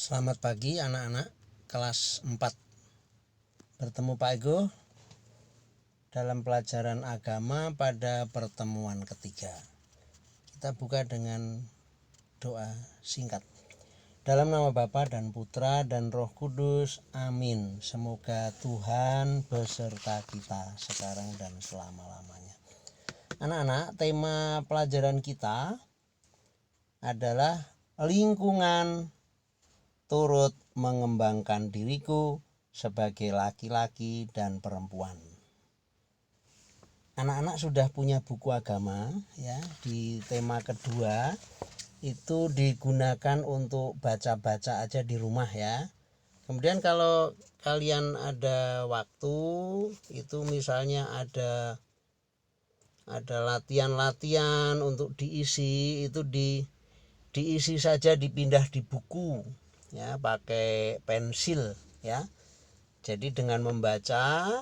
Selamat pagi anak-anak kelas 4. Bertemu Pak Ego dalam pelajaran agama pada pertemuan ketiga. Kita buka dengan doa singkat. Dalam nama Bapa dan Putra dan Roh Kudus, amin. Semoga Tuhan beserta kita sekarang dan selama-lamanya. Anak-anak, tema pelajaran kita adalah lingkungan turut mengembangkan diriku sebagai laki-laki dan perempuan. Anak-anak sudah punya buku agama ya. Di tema kedua itu digunakan untuk baca-baca aja di rumah ya. Kemudian kalau kalian ada waktu, itu misalnya ada latihan-latihan untuk diisi, itu diisi saja, dipindah di buku ya, pakai pensil ya. Jadi dengan membaca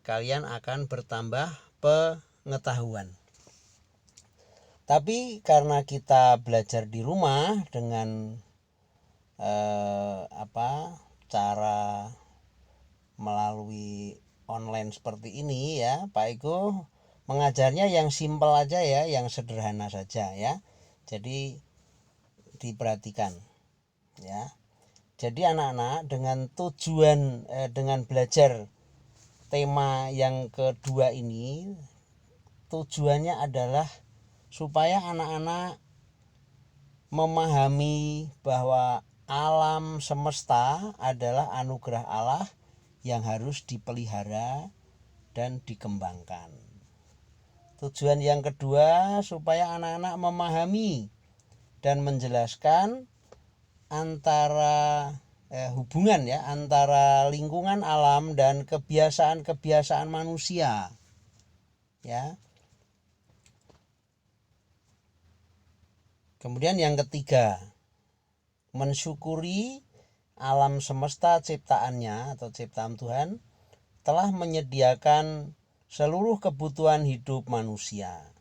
kalian akan bertambah pengetahuan. Tapi karena kita belajar di rumah dengan cara melalui online seperti ini ya, Pak Ego mengajarnya yang simpel aja ya, yang sederhana saja ya. Jadi diperhatikan ya. Jadi anak-anak dengan tujuan dengan belajar tema yang kedua ini, tujuannya adalah supaya anak-anak memahami bahwa alam semesta adalah anugerah Allah yang harus dipelihara dan dikembangkan. Tujuan yang kedua supaya anak-anak memahami dan menjelaskan antara hubungan ya antara lingkungan alam dan kebiasaan-kebiasaan manusia ya. Kemudian yang ketiga, mensyukuri alam semesta ciptaannya atau ciptaan Tuhan telah menyediakan seluruh kebutuhan hidup manusia.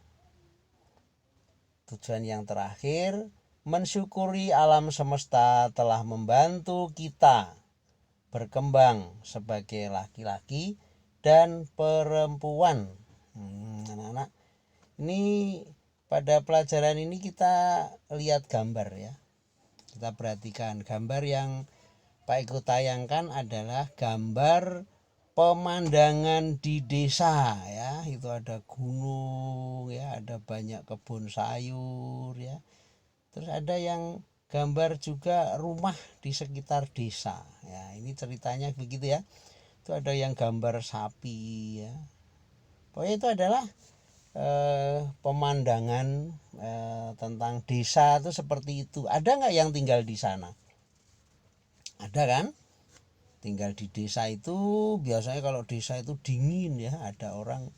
Tujuan yang terakhir, mensyukuri alam semesta telah membantu kita berkembang sebagai laki-laki dan perempuan. Anak-anak, ini pada pelajaran ini kita lihat gambar ya. Kita perhatikan gambar yang Pak Eko tayangkan adalah gambar pemandangan di desa ya. Itu ada gunung ya, ada banyak kebun sayur ya. Terus ada yang gambar juga rumah di sekitar desa ya. Ini ceritanya begitu ya. Itu ada yang gambar sapi ya. Pokoknya itu adalah pemandangan tentang desa itu seperti itu. Ada nggak yang tinggal di sana? Ada kan? Tinggal di desa itu biasanya kalau desa itu dingin ya. Ada orang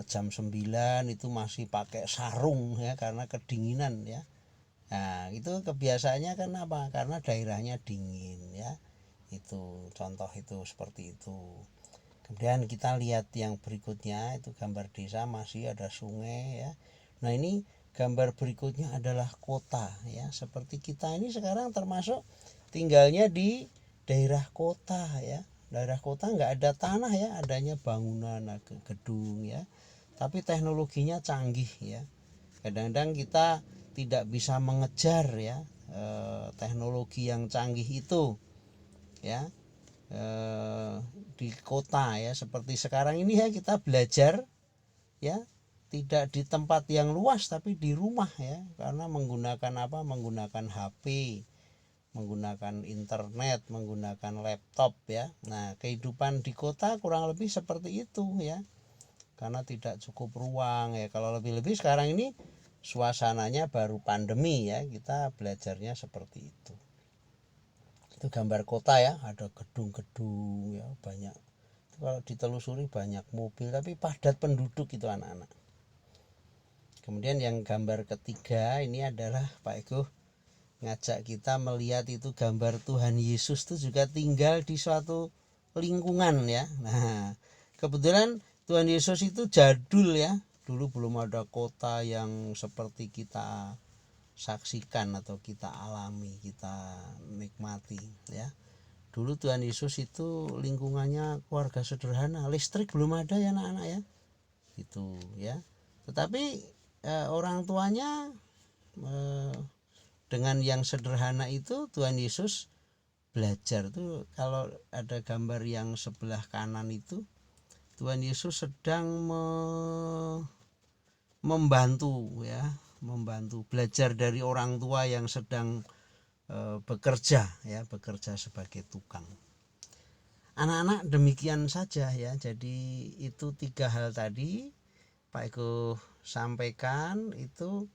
jam 9 itu masih pakai sarung ya karena kedinginan ya. Nah itu kebiasaannya kenapa? Karena daerahnya dingin ya. Itu contoh itu seperti itu. Kemudian kita lihat yang berikutnya, itu gambar desa, masih ada sungai ya. Nah ini gambar berikutnya adalah kota ya. Seperti kita ini sekarang termasuk tinggalnya di daerah kota ya. Daerah kota nggak ada tanah ya, adanya bangunan, gedung ya. Tapi teknologinya canggih ya. Kadang-kadang kita tidak bisa mengejar ya teknologi yang canggih itu ya. Di kota ya, seperti sekarang ini ya, kita belajar ya tidak di tempat yang luas tapi di rumah ya, karena menggunakan HP, menggunakan internet, menggunakan laptop ya. Nah kehidupan di kota kurang lebih seperti itu ya, karena tidak cukup ruang ya. Kalau lebih-lebih sekarang ini suasananya baru pandemi ya, kita belajarnya seperti itu. Itu gambar kota ya, ada gedung-gedung ya, banyak. Itu kalau ditelusuri banyak mobil tapi padat penduduk itu anak-anak. Kemudian yang gambar ketiga ini adalah Pak Ego ngajak kita melihat itu gambar Tuhan Yesus itu juga tinggal di suatu lingkungan ya. Nah kebetulan Tuhan Yesus itu jadul ya, dulu belum ada kota yang seperti kita saksikan atau kita alami, kita nikmati ya. Dulu Tuhan Yesus itu lingkungannya keluarga sederhana, listrik belum ada ya anak-anak ya, itu ya. Tetapi orang tuanya dengan yang sederhana itu Tuhan Yesus belajar tuh. Kalau ada gambar yang sebelah kanan itu Tuhan Yesus sedang membantu ya, membantu belajar dari orang tua yang sedang bekerja ya, bekerja sebagai tukang. Anak-anak demikian saja ya. Jadi itu 3 hal tadi Pak Eko sampaikan, itu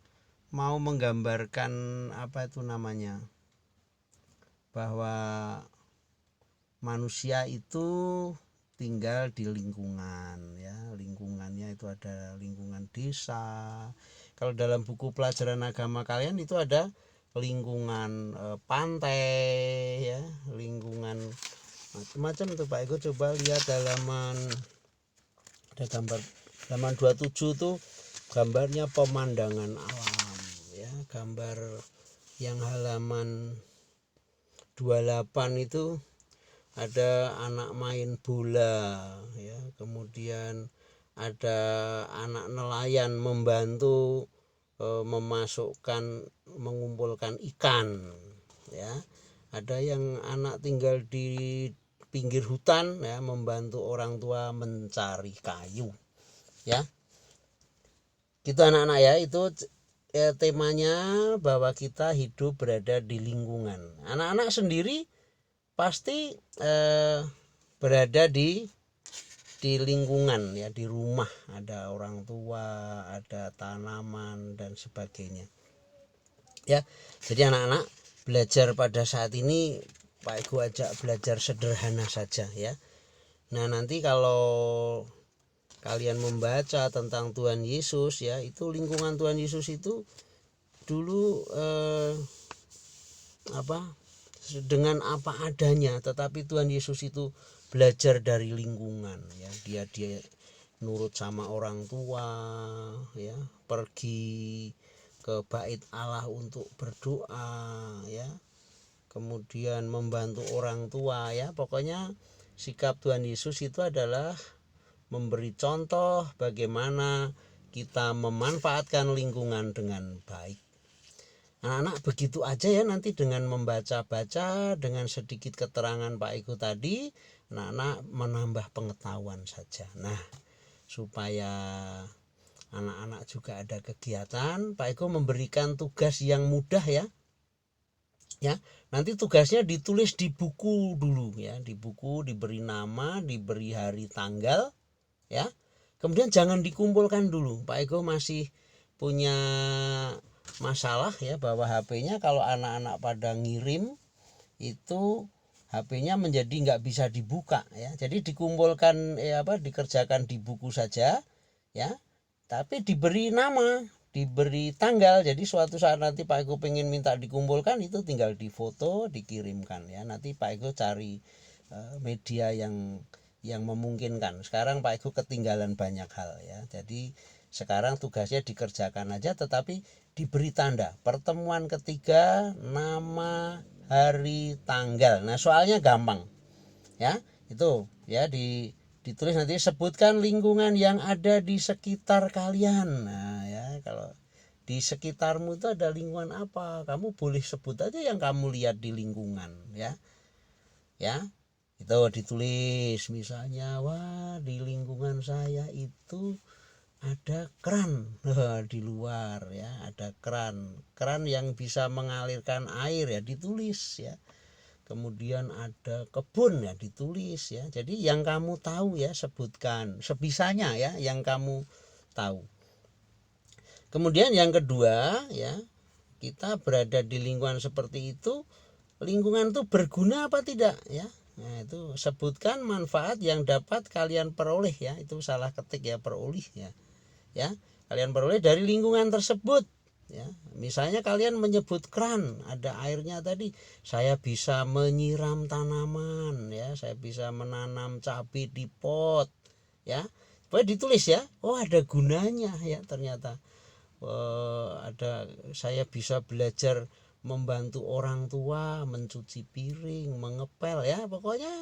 mau menggambarkan apa itu namanya, bahwa manusia itu tinggal di lingkungan ya. Lingkungannya itu ada lingkungan desa. Kalau dalam buku pelajaran agama kalian itu ada lingkungan pantai ya, lingkungan macam-macam tuh Pak Eko. Coba lihat halaman, ada gambar halaman 27 tuh gambarnya pemandangan alam ya. Gambar yang halaman 28 itu ada anak main bola ya, kemudian ada anak nelayan membantu mengumpulkan ikan ya. Ada yang anak tinggal di pinggir hutan ya, membantu orang tua mencari kayu ya. Gitu anak-anak ya, itu temanya bahwa kita hidup berada di lingkungan. Anak-anak sendiri pasti berada di lingkungan ya, di rumah ada orang tua, ada tanaman dan sebagainya ya. Jadi anak-anak belajar pada saat ini Pak Eko ajak belajar sederhana saja ya. Nah nanti kalau kalian membaca tentang Tuhan Yesus ya, itu lingkungan Tuhan Yesus itu dulu dengan apa adanya, tetapi Tuhan Yesus itu belajar dari lingkungan ya. Dia nurut sama orang tua ya, pergi ke bait Allah untuk berdoa ya, kemudian membantu orang tua ya. Pokoknya sikap Tuhan Yesus itu adalah memberi contoh bagaimana kita memanfaatkan lingkungan dengan baik. Anak-anak begitu aja ya, nanti dengan membaca-baca, dengan sedikit keterangan Pak Eko tadi, anak-anak menambah pengetahuan saja. Nah, supaya anak-anak juga ada kegiatan, Pak Eko memberikan tugas yang mudah ya. Ya, nanti tugasnya ditulis di buku dulu ya, di buku diberi nama, diberi hari tanggal ya. Kemudian jangan dikumpulkan dulu. Pak Eko masih punya masalah ya, bahwa HP-nya kalau anak-anak pada ngirim itu HP-nya menjadi nggak bisa dibuka ya. Jadi dikumpulkan dikerjakan di buku saja ya, tapi diberi nama, diberi tanggal. Jadi suatu saat nanti Pak Eko pengen minta dikumpulkan, itu tinggal difoto, dikirimkan ya. Nanti Pak Eko cari media yang memungkinkan. Sekarang Pak Eko ketinggalan banyak hal ya. Jadi sekarang tugasnya dikerjakan aja, tetapi diberi tanda. Pertemuan ketiga, nama, hari, tanggal. Nah soalnya gampang ya, itu ya ditulis nanti, sebutkan lingkungan yang ada di sekitar kalian. Nah ya, kalau di sekitarmu itu ada lingkungan apa, kamu boleh sebut aja yang kamu lihat di lingkungan ya. Ya itu ditulis, misalnya wah di lingkungan saya itu ada keran di luar ya, ada keran yang bisa mengalirkan air ya, ditulis ya. Kemudian ada kebun ya, ditulis ya. Jadi yang kamu tahu ya sebutkan sebisanya ya, yang kamu tahu. Kemudian yang kedua ya, kita berada di lingkungan seperti itu, lingkungan itu berguna apa tidak ya. Nah itu sebutkan manfaat yang dapat kalian peroleh ya. Itu salah ketik ya, peroleh ya, kalian peroleh dari lingkungan tersebut ya. Misalnya kalian menyebut keran, ada airnya tadi, saya bisa menyiram tanaman ya, saya bisa menanam cabai di pot ya. Boleh ditulis ya, oh ada gunanya ya ternyata. saya bisa belajar membantu orang tua mencuci piring, mengepel, ya pokoknya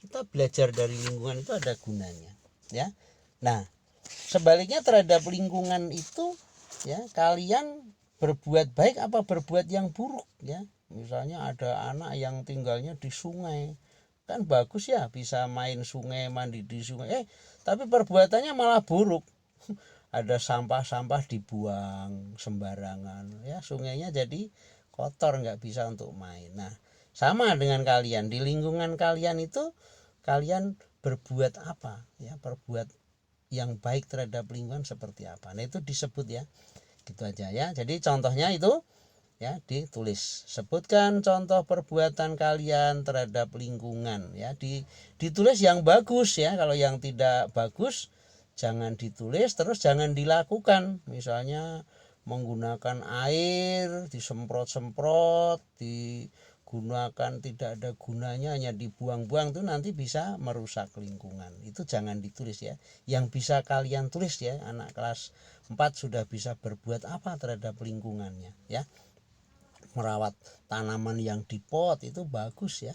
kita belajar dari lingkungan itu ada gunanya, ya. Nah, sebaliknya terhadap lingkungan itu, ya, kalian berbuat baik apa berbuat yang buruk, ya. Misalnya ada anak yang tinggalnya di sungai, kan bagus ya, bisa main sungai, mandi di sungai, tapi perbuatannya malah buruk. Ada sampah-sampah dibuang sembarangan, ya, sungainya jadi kotor, nggak bisa untuk main. Nah, sama dengan kalian, di lingkungan kalian itu kalian berbuat apa, ya, berbuat yang baik terhadap lingkungan seperti apa. Nah, itu disebut, ya, gitu aja, ya. Jadi contohnya itu, ya, ditulis, sebutkan contoh perbuatan kalian terhadap lingkungan, ya, ditulis yang bagus, ya. Kalau yang tidak bagus jangan ditulis, terus jangan dilakukan. Misalnya menggunakan air disemprot-semprot, digunakan tidak ada gunanya, hanya dibuang-buang, itu nanti bisa merusak lingkungan. Itu jangan ditulis, ya. Yang bisa kalian tulis, ya, anak kelas 4 sudah bisa berbuat apa terhadap lingkungannya, ya. Merawat tanaman yang di pot itu bagus, ya.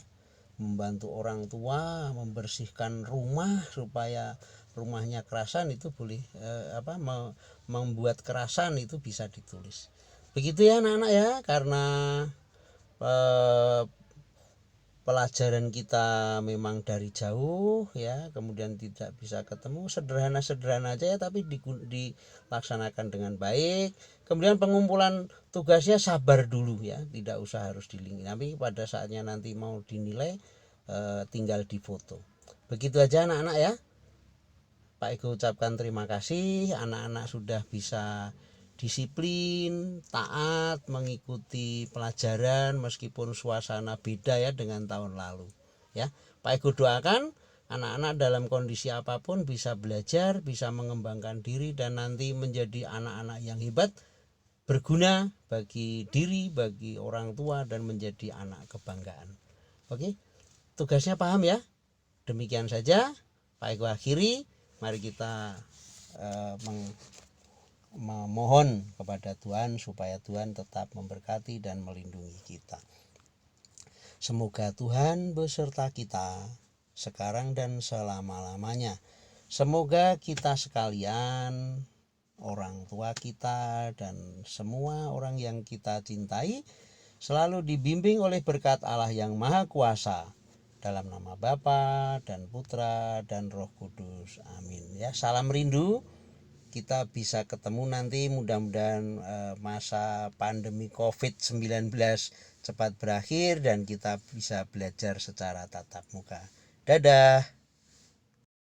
Membantu orang tua membersihkan rumah supaya rumahnya kerasan, itu boleh, membuat kerasan itu bisa ditulis. Begitu, ya, anak-anak, ya. Karena pelajaran kita memang dari jauh, ya, kemudian tidak bisa ketemu, sederhana-sederhana aja, ya, tapi dilaksanakan dengan baik. Kemudian pengumpulan tugasnya sabar dulu, ya, tidak usah harus dilingin, tapi pada saatnya nanti mau dinilai tinggal difoto. Begitu aja, anak-anak, ya. Pak Eko ucapkan terima kasih, anak-anak sudah bisa disiplin, taat mengikuti pelajaran meskipun suasana beda, ya, dengan tahun lalu, ya. Pak Eko doakan anak-anak dalam kondisi apapun bisa belajar, bisa mengembangkan diri, dan nanti menjadi anak-anak yang hebat, berguna bagi diri, bagi orang tua, dan menjadi anak kebanggaan. Oke, tugasnya paham, ya. Demikian saja Pak Eko akhiri. Mari kita memohon kepada Tuhan supaya Tuhan tetap memberkati dan melindungi kita. Semoga Tuhan beserta kita sekarang dan selama-lamanya. Semoga kita sekalian, orang tua kita, dan semua orang yang kita cintai selalu dibimbing oleh berkat Allah yang Maha Kuasa, dalam nama Bapa dan Putra dan Roh Kudus. Amin, ya. Salam rindu. Kita bisa ketemu nanti, mudah-mudahan masa pandemi COVID-19 cepat berakhir dan kita bisa belajar secara tatap muka. Dadah.